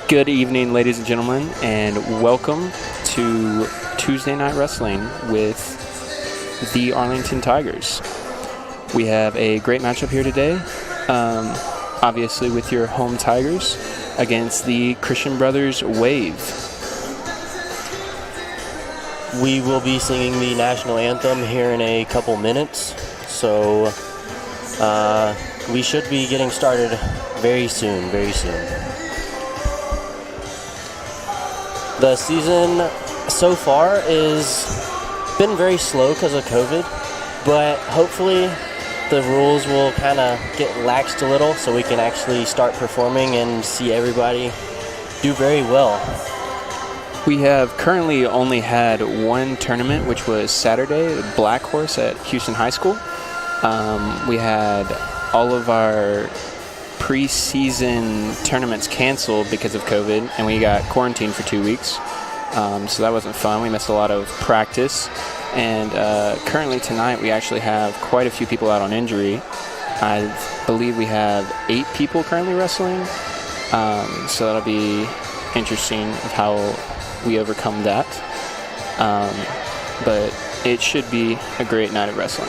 Good evening, ladies and gentlemen, and welcome to Tuesday Night Wrestling with the Arlington Tigers. We have a great matchup here today, obviously with your home Tigers against the Christian Brothers Wave. We will be singing the national anthem here in a couple minutes, so we should be getting started very soon. The season so far is been very slow because of COVID, but hopefully the rules will kind of get laxed a little so we can actually start performing and see everybody do very well. We have currently only had one tournament, which was Saturday, Black Horse at Houston High School. We had all of our preseason tournaments canceled because of COVID, and we got quarantined for 2 weeks. So that wasn't fun. We missed a lot of practice. And currently tonight we actually have quite a few people out on injury. I believe we have 8 people currently wrestling. So that'll be interesting of how we overcome that. But it should be a great night of wrestling.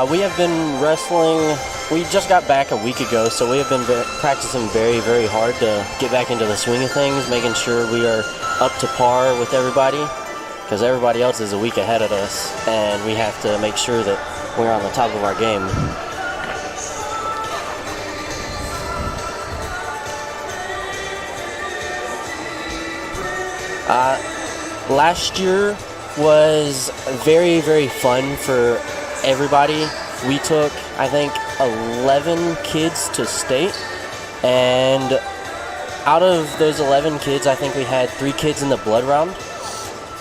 We have been wrestling. We just got back a week ago, so we have been practicing very, very hard to get back into the swing of things, making sure we are up to par with everybody, because everybody else is a week ahead of us, and we have to make sure that we're on the top of our game. Last year was very, very fun for everybody. We took, I think, 11 kids to state, and out of those 11 kids, I think we had 3 kids in the blood round,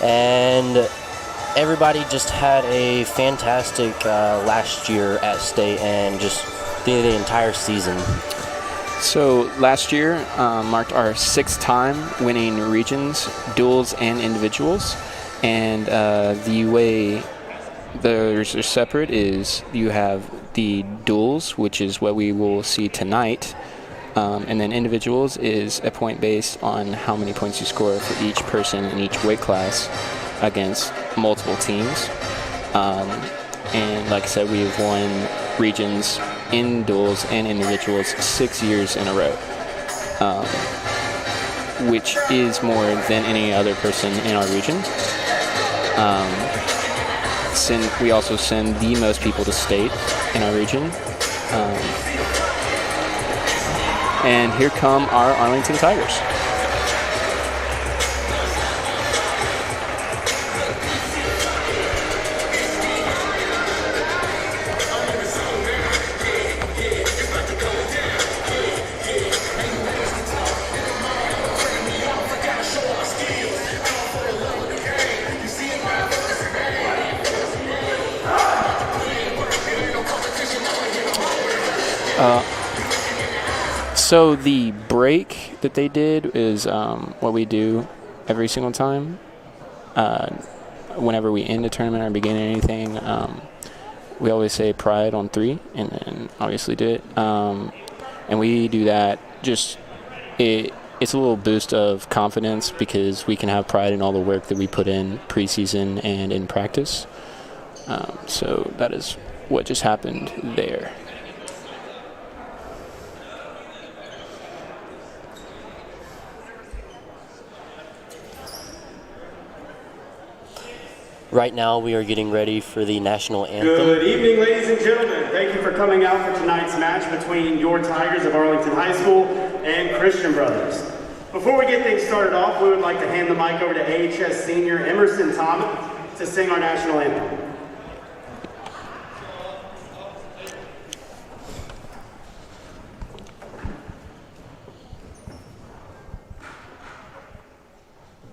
and everybody just had a fantastic last year at state and just the entire season. So last year marked our 6th time winning regions, duels, and individuals, and the way they're separate is you have the duels, which is what we will see tonight, and then individuals is a point based on how many points you score for each person in each weight class against multiple teams. And like I said, we've won regions in duels and individuals 6 years in a row, which is more than any other person in our region. We also send the most people to state in our region. And here come our Arlington Tigers. So the break that they did is what we do every single time. Whenever we end a tournament or begin anything, we always say pride on 3 and then obviously do it. And we do that just, it's a little boost of confidence because we can have pride in all the work that we put in preseason and in practice. So that is what just happened there. Right now, we are getting ready for the national anthem. Good evening, ladies and gentlemen. Thank you for coming out for tonight's match between your Tigers of Arlington High School and Christian Brothers. Before we get things started off, we would like to hand the mic over to AHS senior Emerson Thomas to sing our national anthem.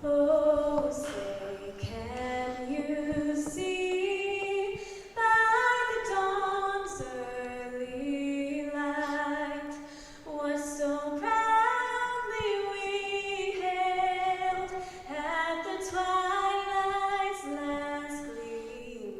Oh, say, can you see by the dawn's early light what so proudly we hailed at the twilight's last gleaming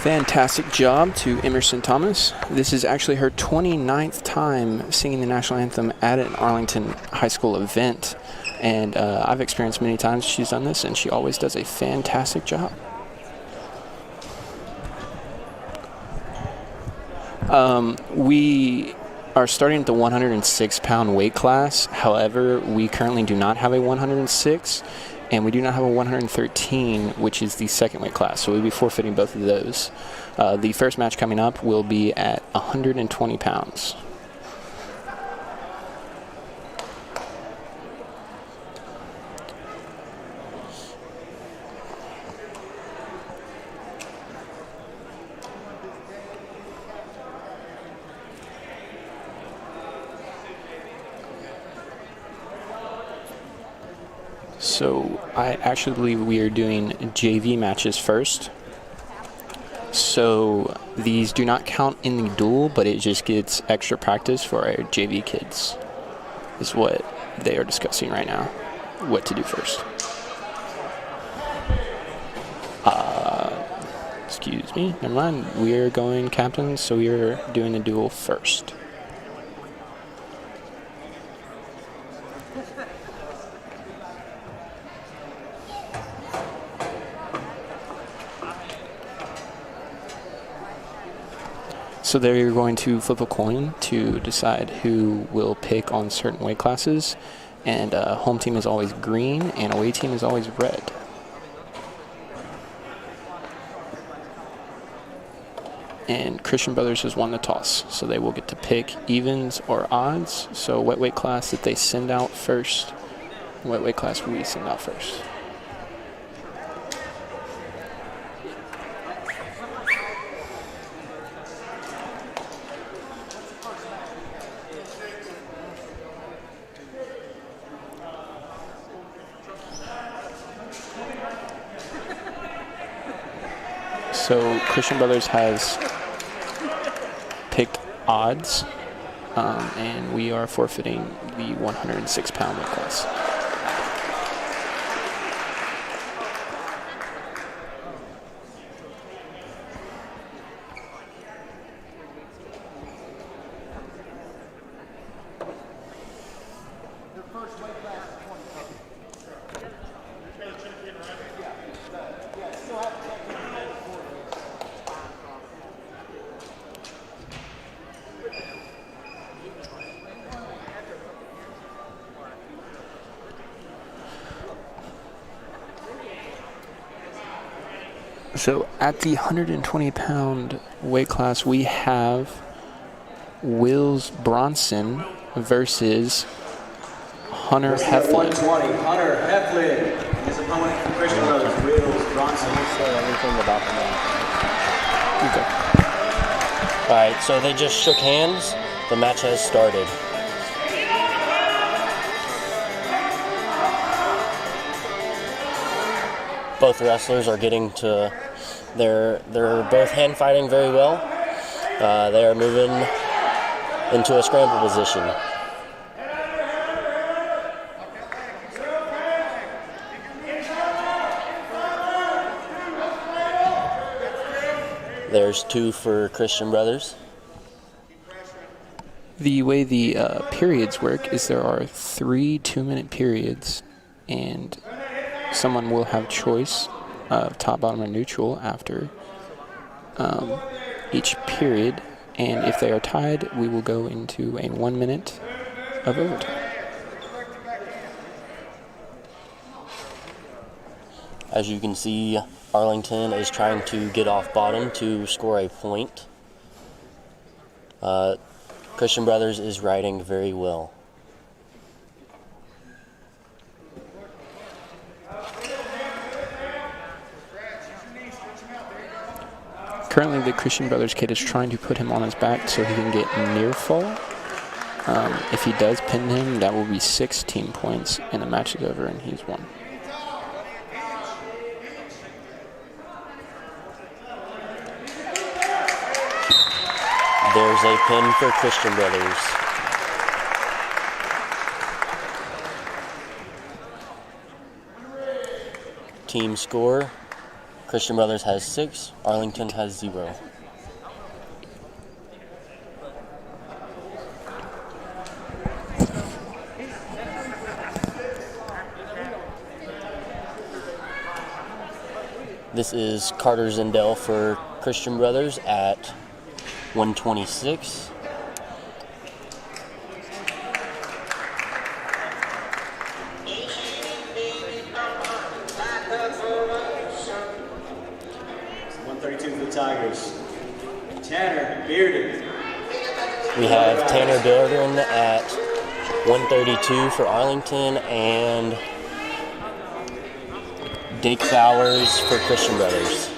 Fantastic job to Emerson Thomas. This is actually her 29th time singing the national anthem at an Arlington High School event. And I've experienced many times she's done this, and she always does a fantastic job. We are starting at the 106-pound weight class. However, we currently do not have a 106, and we do not have a 113, which is the second weight class. So we'll be forfeiting both of those. The first match coming up will be at 120 pounds. So I actually believe we are doing JV matches first. So these do not count in the duel, but it just gets extra practice for our JV kids, is what they are discussing right now, what to do first. Excuse me, never mind. We are going captains, so we are doing the duel first. So there you're going to flip a coin to decide who will pick on certain weight classes. And home team is always green, and away team is always red. And Christian Brothers has won the toss, so they will get to pick evens or odds. So what weight class that they send out first, what weight class we send out first. So Christian Brothers has picked odds, and we are forfeiting the 106-pound weight class. So at the 120-pound weight class, we have Wills Bronson versus Hunter Heflin. 120, Hunter Heflin. His opponent from Christian Brothers, Wills Bronson. Everything about the Okay. All right, so they just shook hands. The match has started. Both wrestlers are getting to, they're both hand fighting very well. They are moving into a scramble position. There's two for Christian Brothers. The way the periods work is there are 3 2-minute periods, and someone will have choice of top, bottom, or neutral after each period. And if they are tied, we will go into a 1 minute of overtime. As you can see, Arlington is trying to get off bottom to score a point. Christian Brothers is riding very well. Currently, the Christian Brothers kid is trying to put him on his back so he can get near fall. If he does pin him, that will be 16 points, and the match is over, and he's won. There's a pin for Christian Brothers. Team score, Christian Brothers has 6. Arlington has 0. This is Carter Zindel for Christian Brothers at 126. Tigers. Tanner Bearden. We have Tanner Bearden at 132 for Arlington and Dake Bowers for Christian Brothers.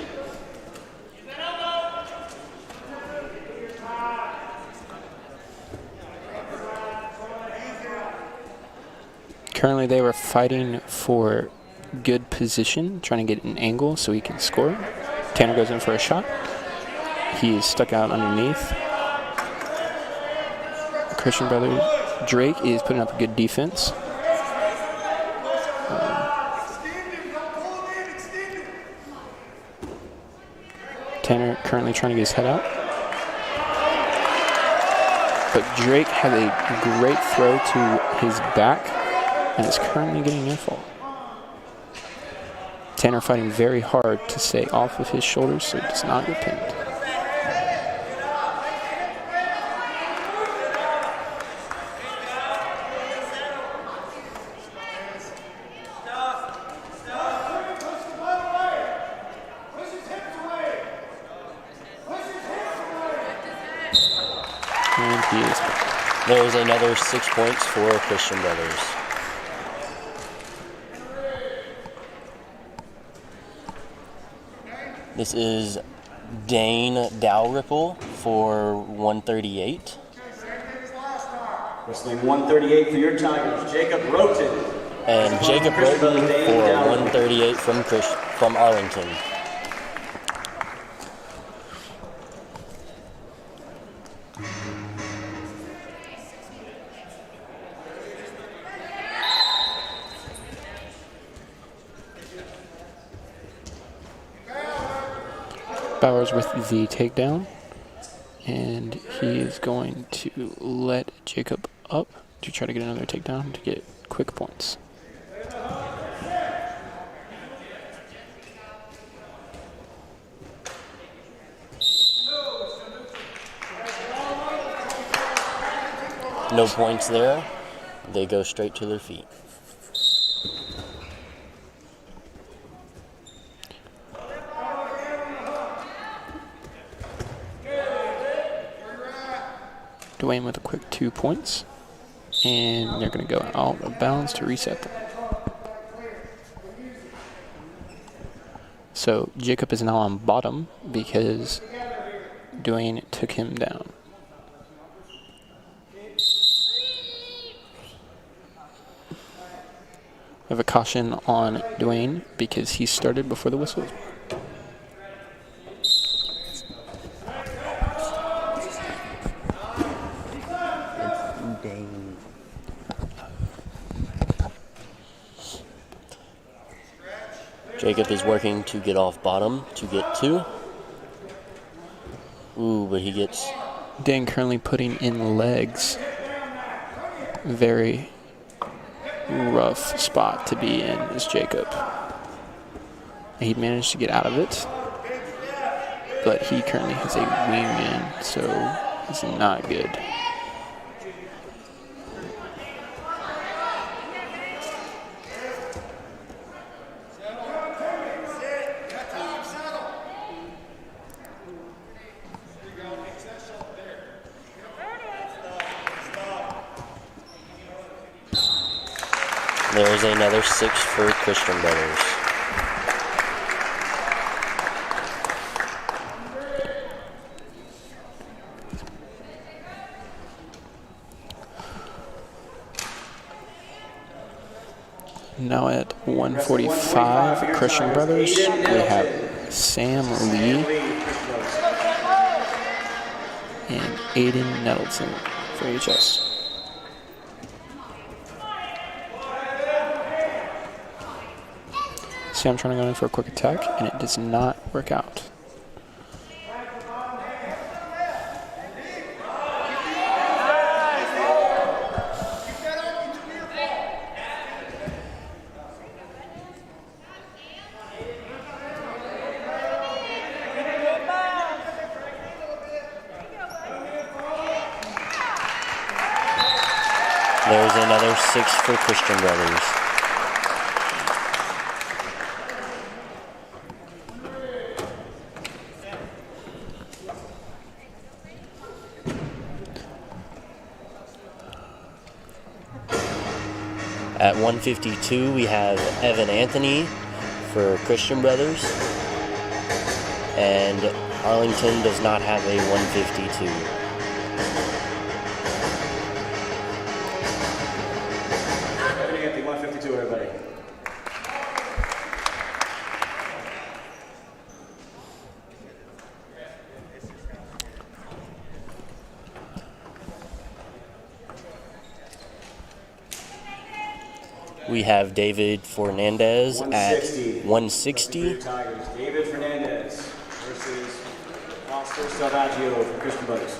Currently, they were fighting for good position, trying to get an angle so he can score. Tanner goes in for a shot. He is stuck out underneath. Christian Brothers, Drake is putting up a good defense. Tanner currently trying to get his head out. But Drake had a great throw to his back and is currently getting near fall. Tanner fighting very hard to stay off of his shoulders so he does not get pinned. And he is. There's another 6 points for Christian Brothers. This is Dane Dalrymple for 138. Wrestling 138 for your Tigers, Jacob Roten. And Jacob Roten for 138 from Arlington. Bowers with the takedown, and he is going to let Jacob up to try to get another takedown to get quick points. No points there. They go straight to their feet. Dwayne with a quick 2 points, and they're going to go out of bounds to reset them. So Jacob is now on bottom because Dwayne took him down. We have a caution on Dwayne because he started before the whistle. Jacob is working to get off bottom to get 2. Ooh, but he gets... Dan currently putting in legs. Very rough spot to be in is Jacob. He managed to get out of it, but he currently has a wingman, so it's not good. There's another 6 for Christian Brothers. Now at 145, Christian Brothers, we have Sam Lee and Aiden Nettleton for HS. See, I'm trying to go in for a quick attack, and it does not work out. There's another 6 for Christian Brothers. At 152, we have Evan Anthony for Christian Brothers. And Arlington does not have a 152. Evan Anthony, 152, everybody. We have David Fernandez at 160. Tigers. David Fernandez versus Foster Salvaggio for Christian Brothers.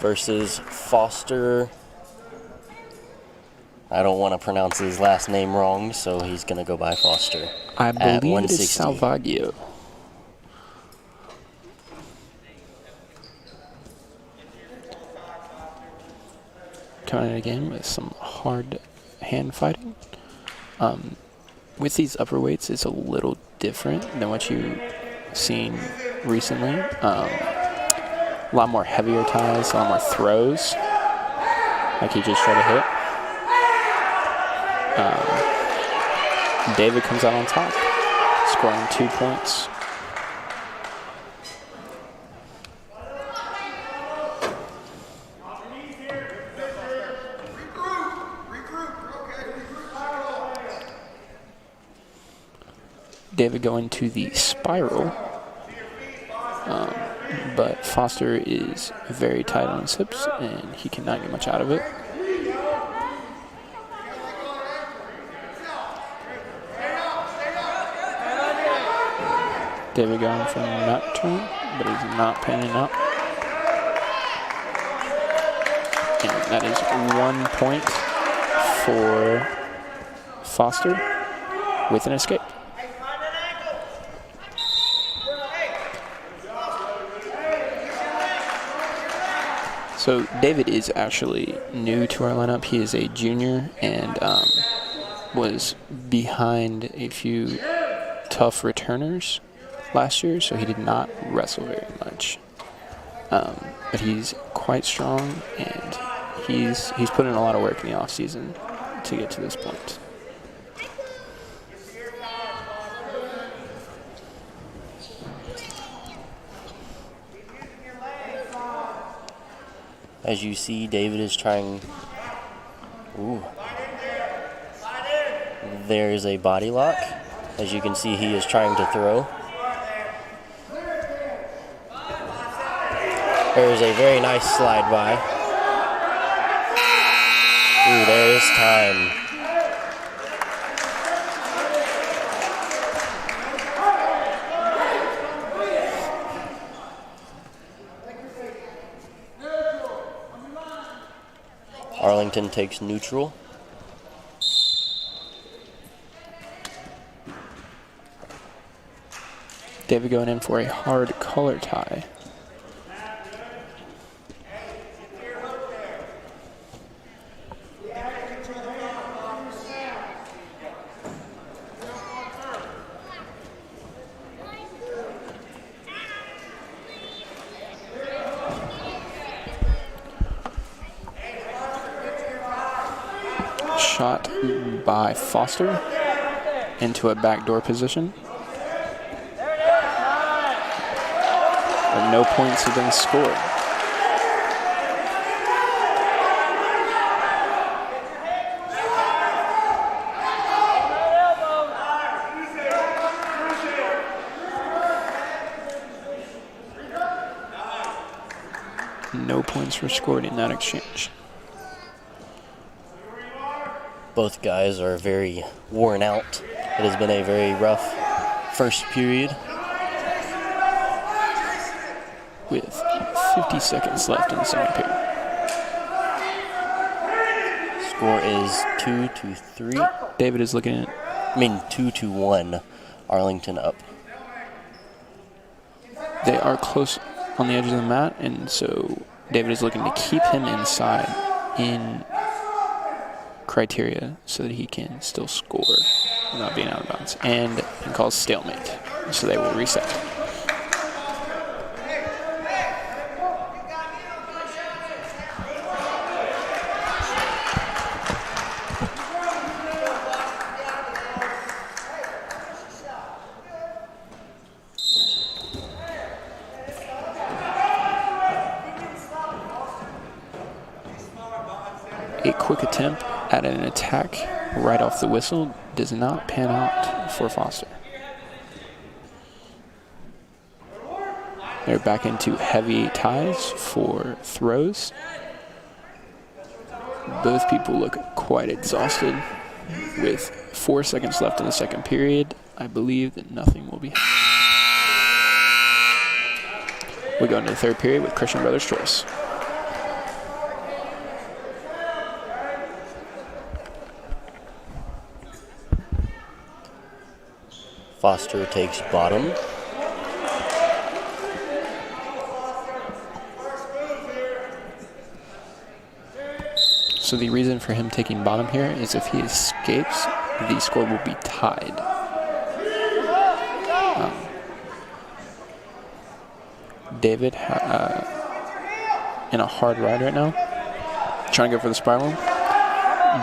Versus Foster. I don't want to pronounce his last name wrong, so he's going to go by Foster. I at believe it is 160. Salvaggio. Coming in again with some hard hand fighting. With these upper weights, it's a little different than what you've seen recently. A lot more heavier ties, a lot more throws, like he just tried to hit. David comes out on top, scoring 2 points. David going to the spiral, but Foster is very tight on his hips, and he cannot get much out of it. David going for a nut turn, but he's not panning out. And that is 1 point for Foster with an escape. So David is actually new to our lineup. He is a junior and was behind a few tough returners last year, so he did not wrestle very much. But he's quite strong, and he's put in a lot of work in the off season to get to this point. As you see, David is trying. Ooh. There is a body lock. As you can see, he is trying to throw. There is a very nice slide by. Ooh, there is time. Arlington takes neutral. David going in for a hard collar tie. Shot by Foster into a backdoor position. And no points have been scored. No points were scored in that exchange. Both guys are very worn out, It has been a very rough first period. With 50 seconds left in the second period. Score is 2-3. David is looking at 2-1. Arlington up. They are close on the edge of the mat, and so David is looking to keep him inside in criteria so that he can still score without being out of bounds. And he calls stalemate, so they will reset. A quick attempt at an attack right off the whistle does not pan out for Foster. They're back into heavy ties for throws. Both people look quite exhausted. With 4 seconds left in the second period, I believe that nothing will be. We go into the third period with Christian Brothers' choice. Foster takes bottom. So the reason for him taking bottom here is if he escapes, the score will be tied. David in a hard ride right now, trying to go for the spiral.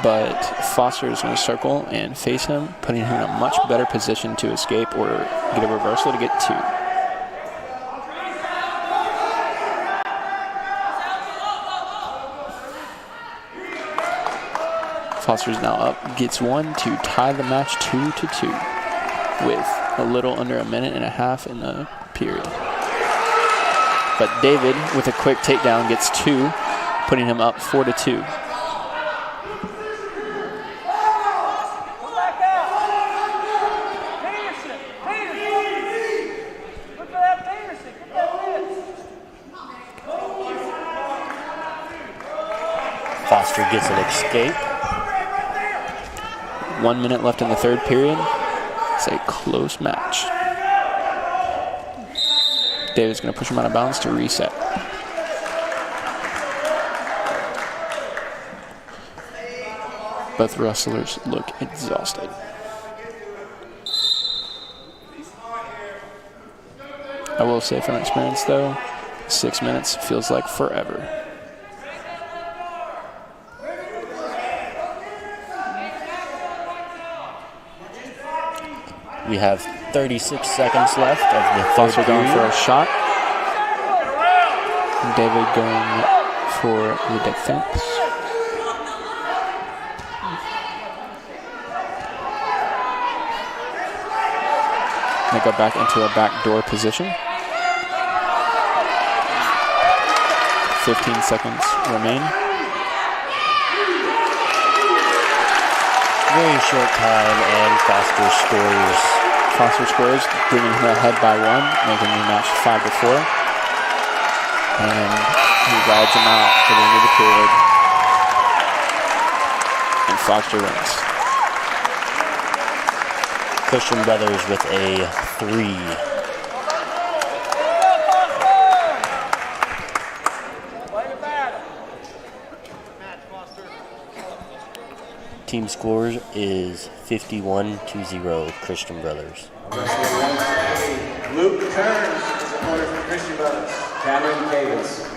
But Foster is going to circle and face him, putting him in a much better position to escape or get a reversal to get two. Foster's now up, gets one to tie the match 2-2 with a little under a minute and a half in the period. But David, with a quick takedown, gets two, putting him up 4-2. Foster gets an escape. 1 minute left in the third period. It's a close match. David's going to push him out of bounds to reset. Both wrestlers look exhausted. I will say from experience though, 6 minutes feels like forever. We have 36 seconds left of the third Foster going period. for a shot. David going for the defense. They go back into a backdoor position. 15 seconds remain. Very short time, and Foster scores. Foster scores, bringing him ahead by one, making the match 5-4. And he rides him out for the end of the period. And Foster wins. Christian Brothers with a 3. Team scores is 51-0 Christian Brothers. Luke Kearns is a corner for Christian Brothers. Cameron Davis.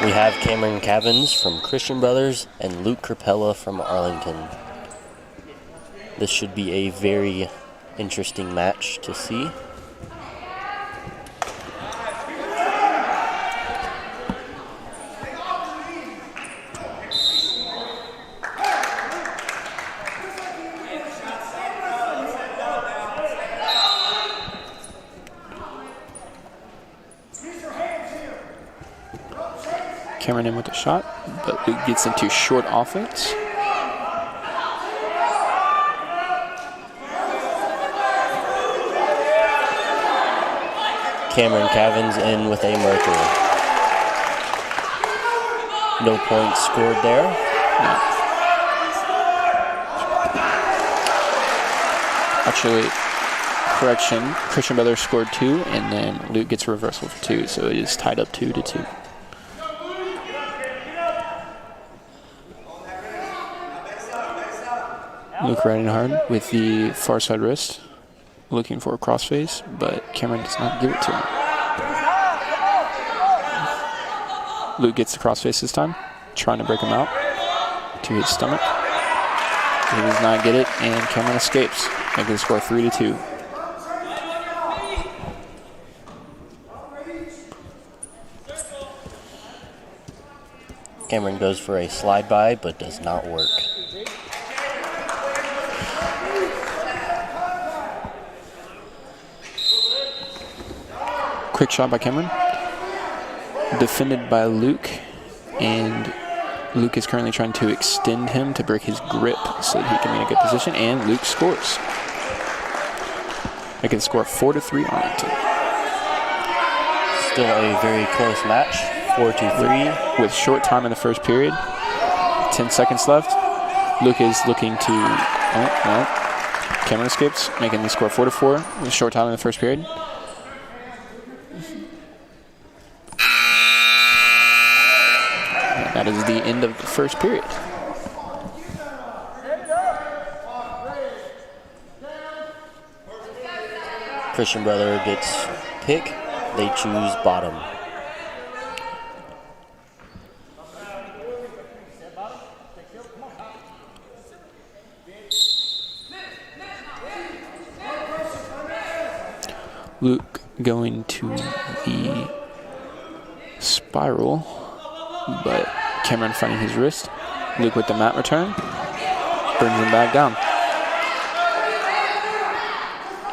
We have Cameron Cavins from Christian Brothers and Luke Capella from Arlington. This should be a very interesting match to see. Cameron in with the shot, but Luke gets into short offense. Cameron Cavins in with a marker. No points scored there. No. Actually, correction, Christian Brothers scored 2, and then Luke gets a reversal for 2, so it is tied up 2-2. Luke riding hard with the far side wrist, looking for a crossface, but Cameron does not give it to him. Luke gets the crossface this time, trying to break him out to his stomach. He does not get it, and Cameron escapes, making the score 3-2. Cameron goes for a slide by, but does not work. Quick shot by Cameron. Defended by Luke, and Luke is currently trying to extend him to break his grip so that he can be in a good position, and Luke scores. Making the score 4-3 Arlington. Still a very close match, 4-3. With short time in the first period, 10 seconds left. Luke is looking to, Cameron escapes, making the score 4-4 with short time in the first period. And that is the end of the first period. Christian Brother gets pick. They choose bottom. Luke going to the spiral, but Cameron finding his wrist. Luke with the mat return, brings him back down.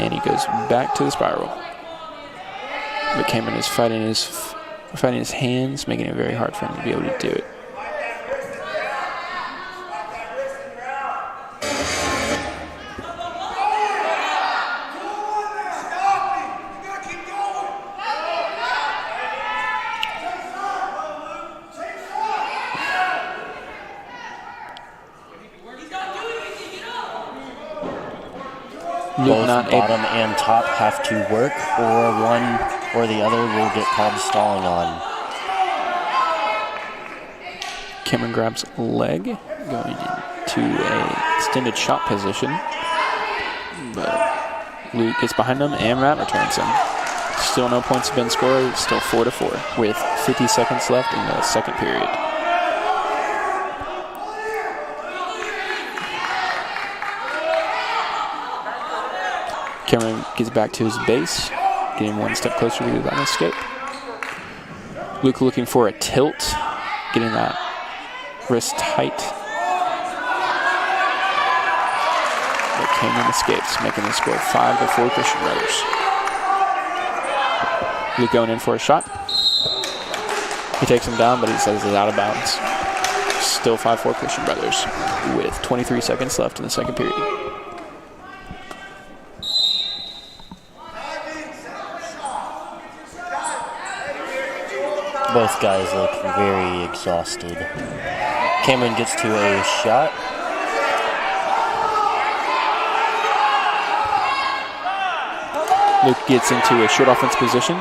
And he goes back to the spiral. But Cameron is fighting his hands, making it very hard for him to be able to do it. Both bottom and top have to work, or one or the other will get called stalling on. Cameron grabs leg, going into a extended shot position. But Luke gets behind him and mat returns him. Still no points have been scored, still 4-4 with 50 seconds left in the second period. Cameron gets back to his base, getting one step closer to that escape. Luke looking for a tilt, getting that wrist tight. But Cameron escapes, making the score 5-4 Christian Brothers. Luke going in for a shot. He takes him down, but he says it's out of bounds. Still 5-4 Christian Brothers with 23 seconds left in the second period. Both guys look very exhausted. Cameron gets to a shot. Luke gets into a short offense position.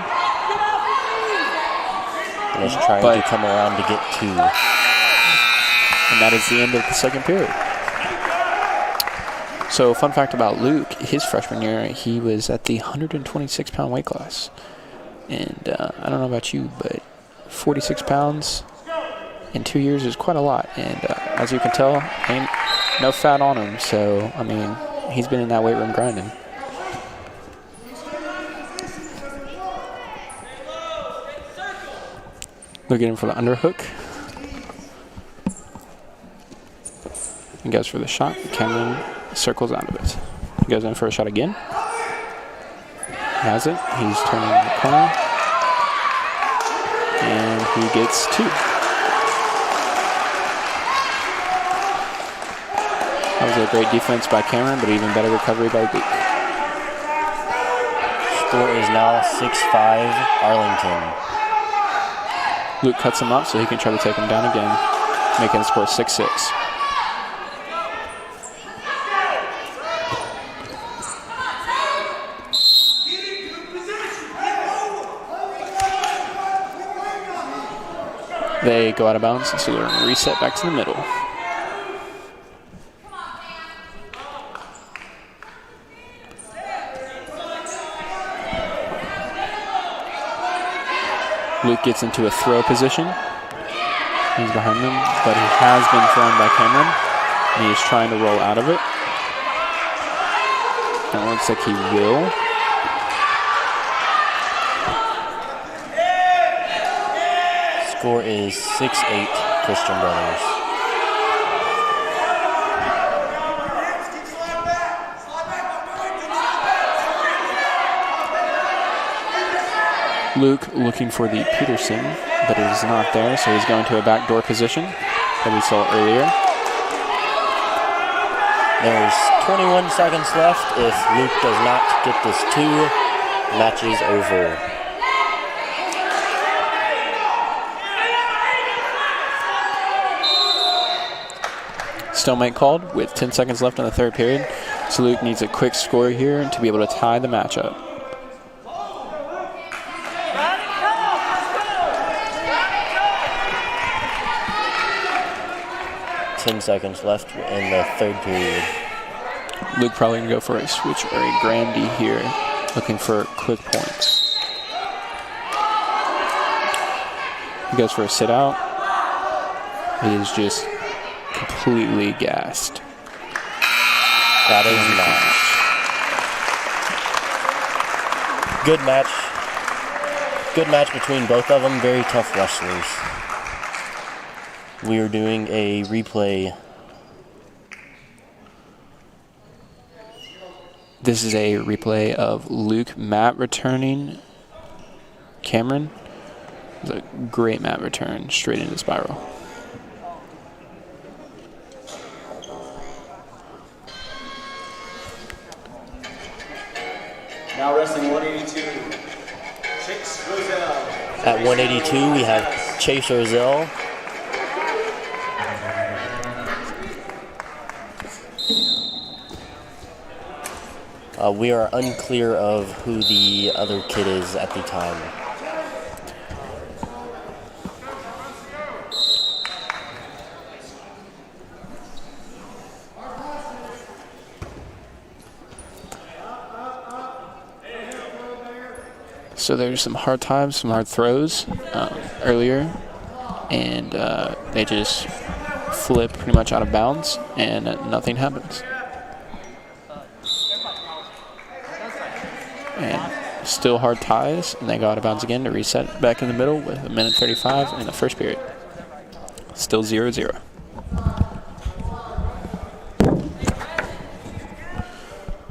And is trying to come around to get 2. And that is the end of the second period. So, fun fact about Luke, his freshman year, he was at the 126-pound weight class. And I don't know about you, but 46 pounds in 2 years is quite a lot. And as you can tell, ain't no fat on him. So, I mean, he's been in that weight room grinding. Looking in for the underhook. He goes for the shot. Cameron circles out of it. He goes in for a shot again. Has it. He's turning the corner. And he gets 2. That was a great defense by Cameron, but even better recovery by Luke. Score is now 6-5 Arlington. Luke cuts him up so he can try to take him down again, making the score 6-6. They go out of bounds, so they're going to reset back to the middle. Luke gets into a throw position. He's behind them, but he has been thrown by Cameron, and he is trying to roll out of it. And it looks like he will. Score is 6-8 Christian Brothers. Luke looking for the Peterson, but it is not there, so he's going to a backdoor position that we saw earlier. There's 21 seconds left. If Luke does not get this 2, match is over. Stalemate called with 10 seconds left in the third period, so Luke needs a quick score here to be able to tie the matchup. 10 seconds left in the third period. Luke probably going to go for a switch or a Grandy here, looking for quick points. He goes for a sit out. He is just completely gassed. That is match. Good match. Good match between both of them. Very tough wrestlers. We are doing a replay. This is a replay of Luke mat returning Cameron. It was a great mat return straight into the spiral. Now wrestling 182, Chase Roselle. At 182, we have Chase Roselle. We are unclear of who the other kid is at the time. So there's some hard times, some hard throws earlier, and they just flip pretty much out of bounds, and nothing happens. And still hard ties, and they go out of bounds again to reset back in the middle with 1:35 in the first period. Still 0-0.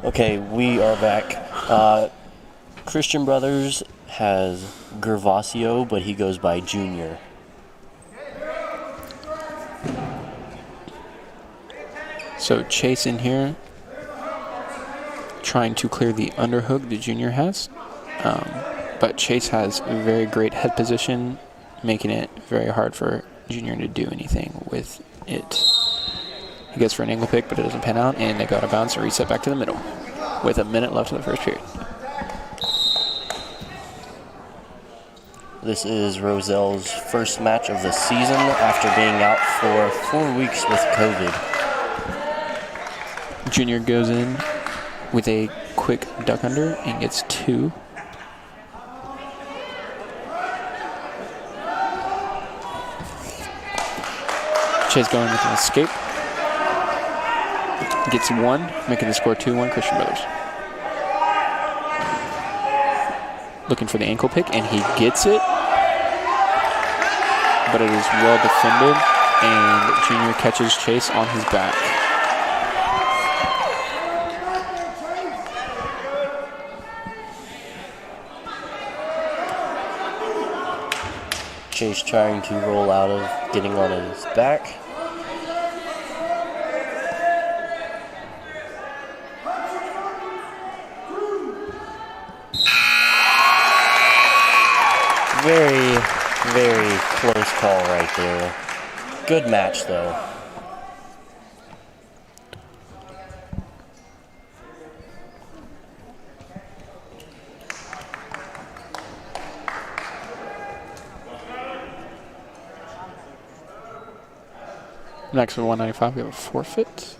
Okay, we are back. Christian Brothers has Gervasio, but he goes by Junior. So Chase in here, trying to clear the underhook the Junior has. But Chase has a very great head position, making it very hard for Junior to do anything with it. He goes for an angle pick, but it doesn't pan out, and they go out of bounds and reset back to the middle with a minute left in the first period. This is Roselle's first match of the season after being out for 4 weeks with COVID. Junior goes in with a quick duck under and gets 2. Chase going with an escape. Gets 1, making the score 2-1 Christian Brothers. Looking for the ankle pick, and he gets it. But it is well defended, and Junior catches Chase on his back. Chase trying to roll out of getting on his back. Very, very close call right there. Good match, though. Next for 195, we have a forfeit.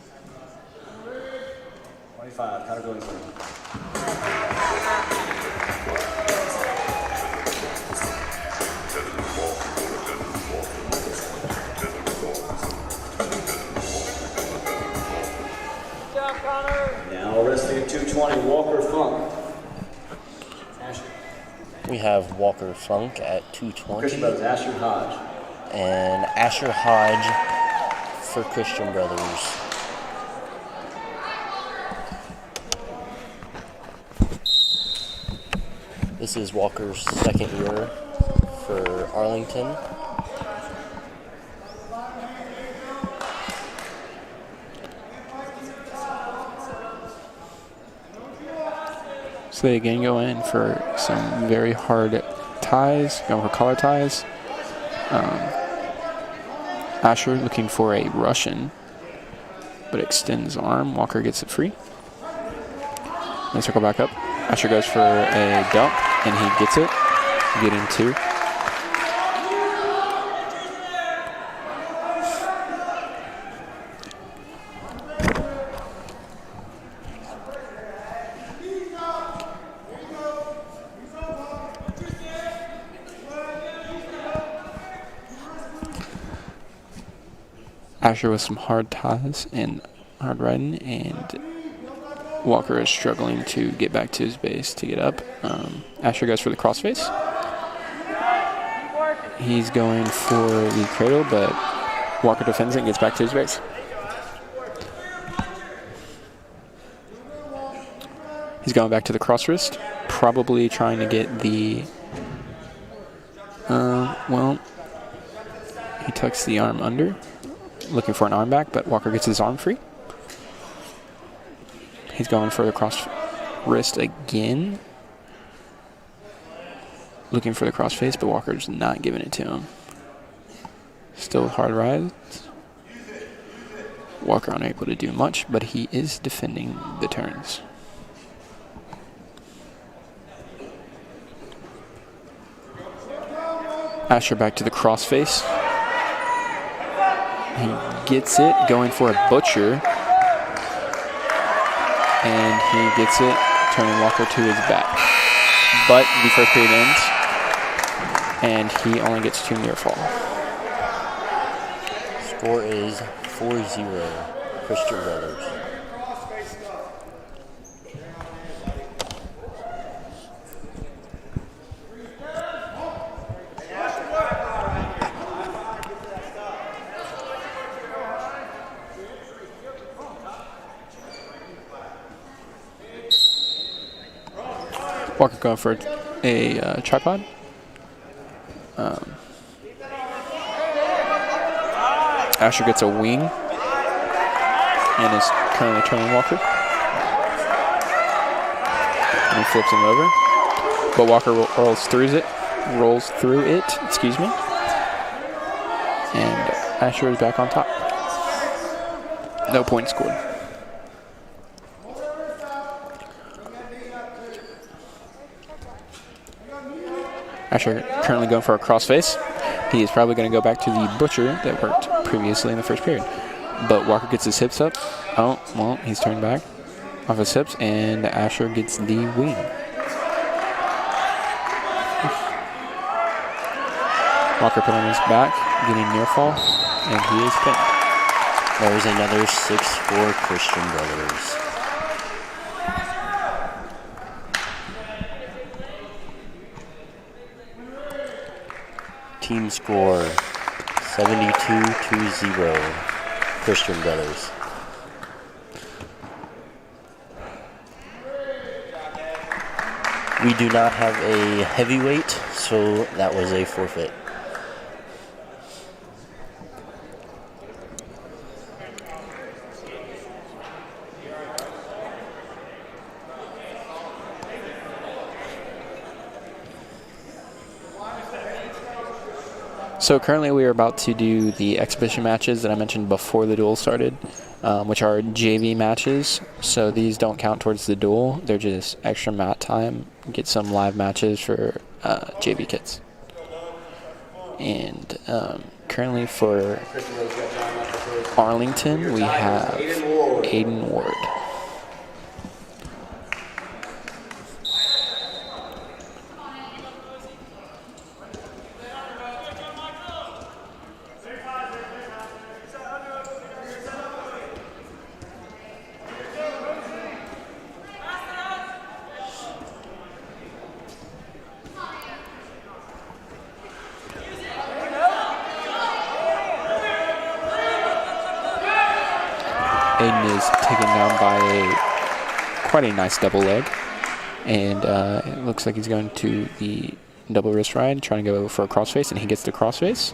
25, category 3. Now wrestling at 220, Walker Funk. Asher. We have Walker Funk at 220. Christian Brothers, Asher Hodge. And Asher Hodge for Christian Brothers. This is Walker's second year for Arlington. So they again go in for some very hard ties, going for collar ties. Asher looking for a Russian, but extends arm. Walker gets it free. They circle back up. Asher goes for a dump, and he gets it. Getting 2. Asher with some hard ties and hard riding, and Walker is struggling to get back to his base to get up. Asher goes for the crossface. He's going for the cradle, but Walker defends it and gets back to his base. He's going back to the cross wrist, probably trying to get the, well, he tucks the arm under, looking for an arm back, but Walker gets his arm free. He's going for the cross wrist again, looking for the cross face, but Walker's not giving it to him. Still hard rides. Walker unable to do much, but he is defending the turns. Asher back to the crossface. He gets it, going for a butcher. And he gets it, turning Walker to his back. But the first period ends, and he only gets 2 near fall. Score is 4-0, Christian Brothers. Walker going for a tripod. Asher gets a wing and is currently turning Walker. And he flips him over. But Walker rolls through it, excuse me. And Asher is back on top. No points scored. Asher currently going for a crossface. He is probably going to go back to the butcher that worked previously in the first period. But Walker gets his hips up. Oh, well, he's turned back off his hips, and Asher gets the wing. Walker put on his back, getting near fall, and he is pinned. There's another 6-4 Christian Brothers. Team score 72-0 Christian Brothers. We do not have a heavyweight, so that was a forfeit. So currently we are about to do the exhibition matches that I mentioned before the duel started, which are JV matches. So these don't count towards the duel. They're just extra mat time. Get some live matches for JV kids. And currently for Arlington, we have Aiden Ward. Aiden is taken down by quite a nice double leg, and it looks like he's going to the double wrist ride, trying to go for a crossface, and he gets the crossface.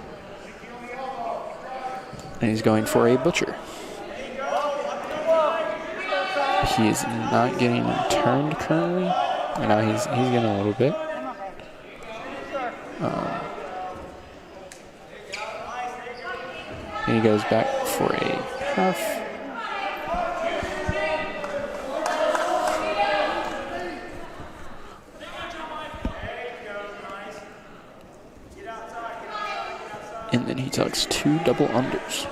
And he's going for a butcher. He is not getting turned currently. And now he's getting a little bit. And he goes back for a half. And then he tucks 2 double unders.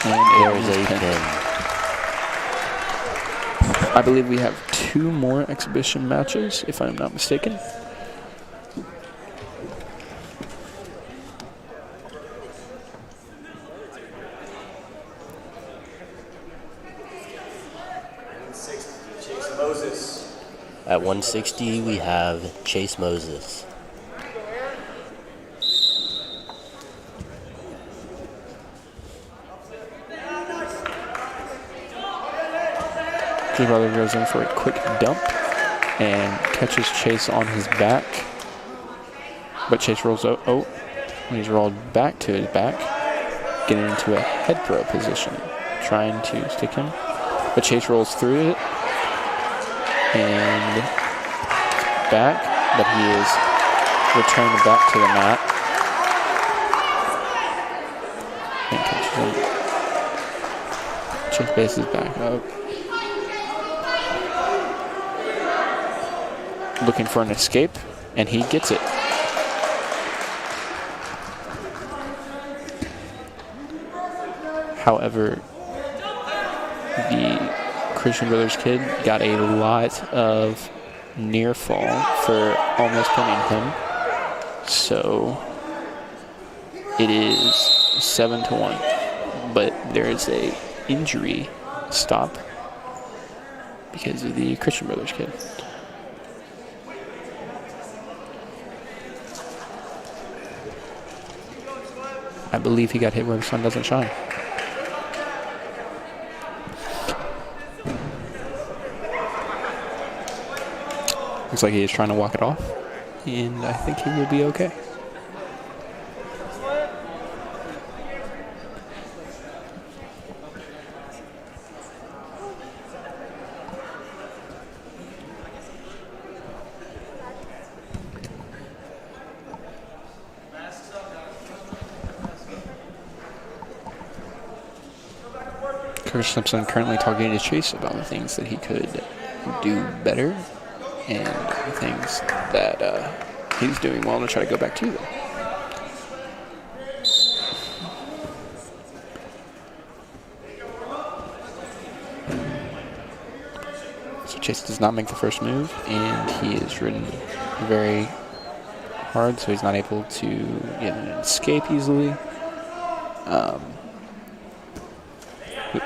And there's a pin. I believe we have 2 more exhibition matches, if I'm not mistaken. At 160, we have Chase Moses. His brother goes in for a quick dump and catches Chase on his back. But Chase rolls out. Oh, when he's rolled back to his back, getting into a head throw position, trying to stick him. But Chase rolls through it and back, but he is returned back to the mat and catches him. Chase bases back up. Looking for an escape, and he gets it. However, the Christian Brothers kid got a lot of near fall for almost pinning him. So it is 7-1, but there is a injury stop because of the Christian Brothers kid. I believe he got hit where the sun doesn't shine. Looks like he is trying to walk it off, and I think he will be okay. Coach Simpson currently talking to Chase about the things that he could do better and the things that he's doing well to try to go back to them. So Chase does not make the first move, and he is ridden very hard, so he's not able to get an escape easily.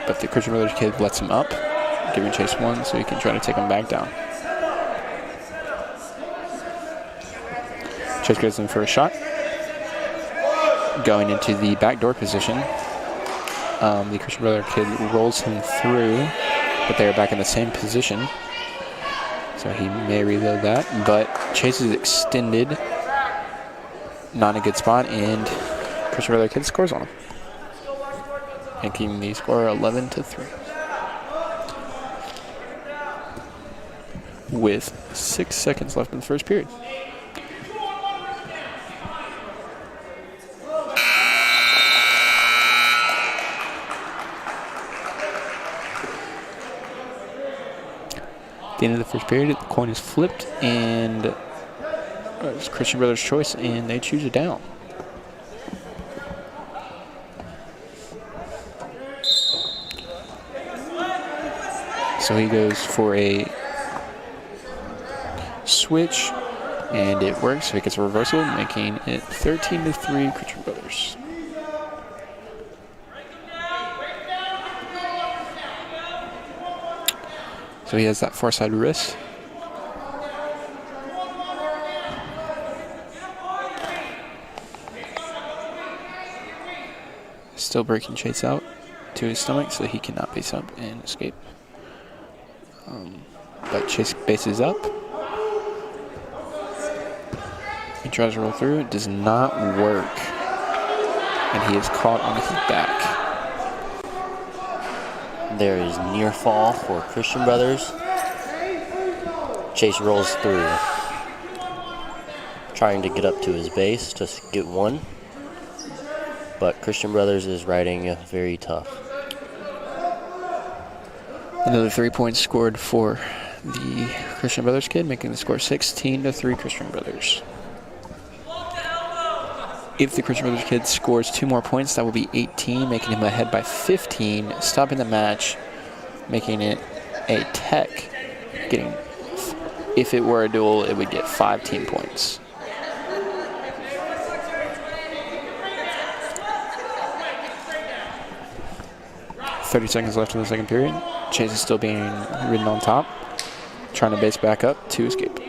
But the Christian Brothers kid lets him up, giving Chase 1 so he can try to take him back down. Chase goes in for a shot. Going into the backdoor position. The Christian Brother kid rolls him through, but they are back in the same position. So he may reload that. But Chase is extended. Not in a good spot, and Christian Brother kid scores on him, making the score 11-3. With 6 seconds left in the first period. the end of the first period, the coin is flipped, and it's Christian Brothers' choice, and they choose it down. So he goes for a switch, and it works. So he gets a reversal, making it 13-3 Christian Brothers. So he has that far side wrist. Still breaking Chase out to his stomach so he cannot base up and escape. But Chase bases up. He tries to roll through. It does not work. And he is caught on his back. There is near fall for Christian Brothers. Chase rolls through, trying to get up to his base to get one. But Christian Brothers is riding very tough. Another 3 points scored for the Christian Brothers kid, making the score 16-3 Christian Brothers. If the Christian Brothers kid scores 2 more points, that will be 18, making him ahead by 15, stopping the match, making it a tech. If it were a duel, it would get 5 team points. .30 seconds left in the second period. Chase is still being ridden on top, trying to base back up to escape.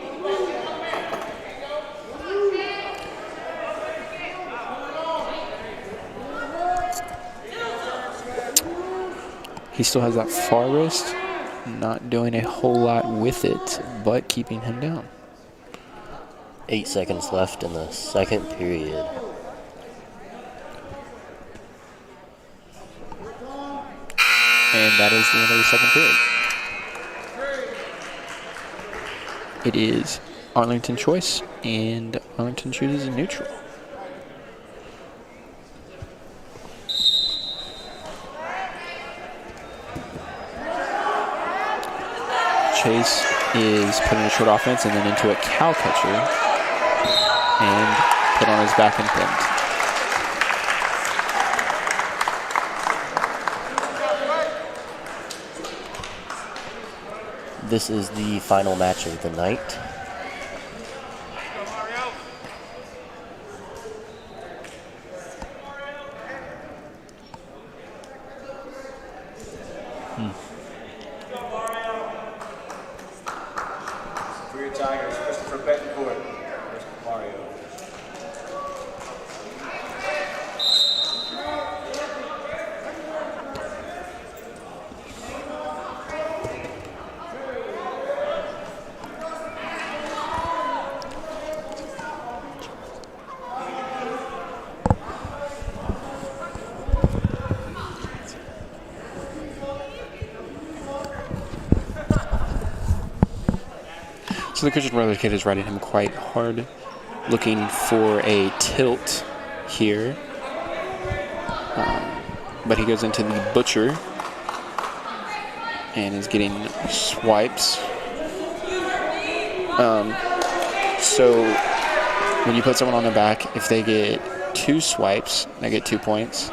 He still has that far wrist, not doing a whole lot with it, but keeping him down. 8 seconds left in the second period. And that is the end of the second period. It is Arlington choice, and Arlington chooses a neutral. Chase is put in a short offense and then into a cow catcher and put on his back and pinned. This is the final match of the night. For your Tigers, Christopher Betancourt versus Mario. So the Christian Brothers kid is riding him quite hard, looking for a tilt here. But he goes into the butcher and is getting swipes. So when you put someone on their back, if they get 2 swipes, they get 2 points.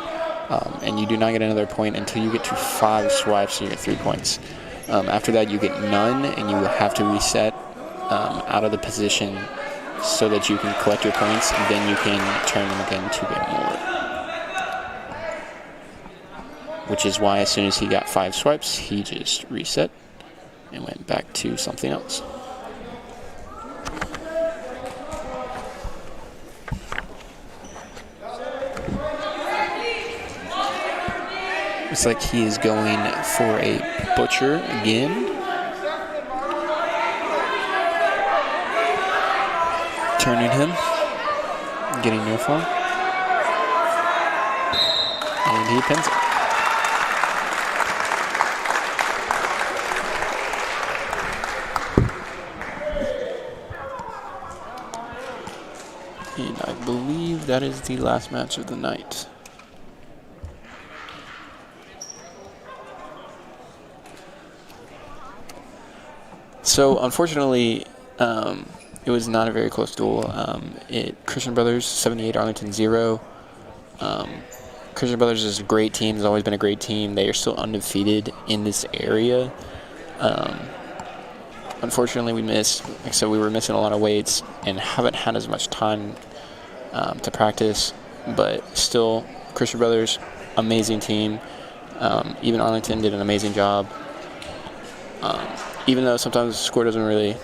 And you do not get another point until you get to 5 swipes, so you get 3 points. After that, you get none, and you have to reset out of the position so that you can collect your points, and then you can turn them again to get more. Which is why as soon as he got 5 swipes, he just reset and went back to something else. Looks like he is going for a butcher again. Turning him, getting near fall, and he pins it. And I believe that is the last match of the night. So unfortunately, it was not a very close duel. Christian Brothers 78, Arlington 0. Christian Brothers is a great team. Has always been a great team. They are still undefeated in this area. Unfortunately, we missed. Like I said, we were missing a lot of weights and haven't had as much time to practice. But still, Christian Brothers, amazing team. Even Arlington did an amazing job. Even though sometimes the score doesn't really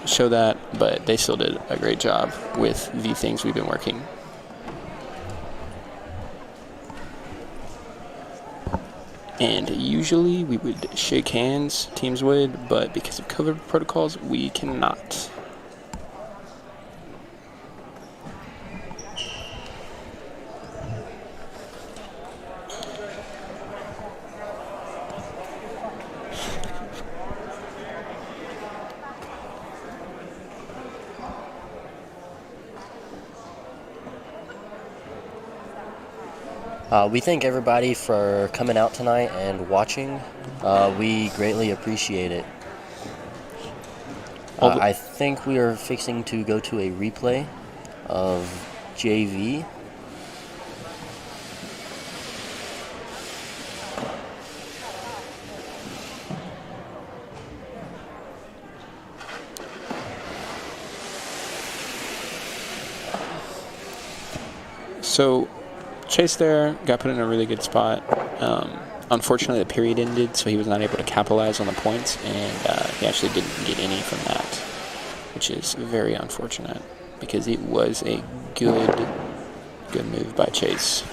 show that, but they still did a great job with the things we've been working. And usually we would shake hands, teams would, but because of COVID protocols, we cannot. We thank everybody for coming out tonight and watching. We greatly appreciate it. I think we are fixing to go to a replay of JV. So Chase there got put in a really good spot. Unfortunately, the period ended, so he was not able to capitalize on the points, and he actually didn't get any from that, which is very unfortunate because it was a good move by Chase.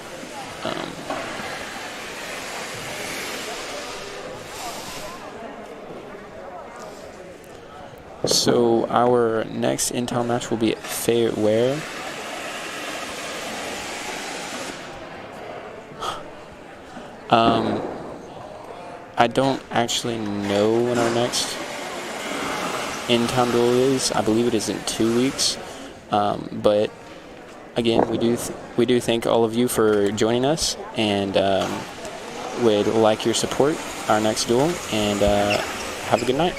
So our next in-town match will be at Fayette Ware. I don't actually know when our next in-town duel is. I believe it is in 2 weeks. But again, we do thank all of you for joining us, and would like your support our next duel. And have a good night.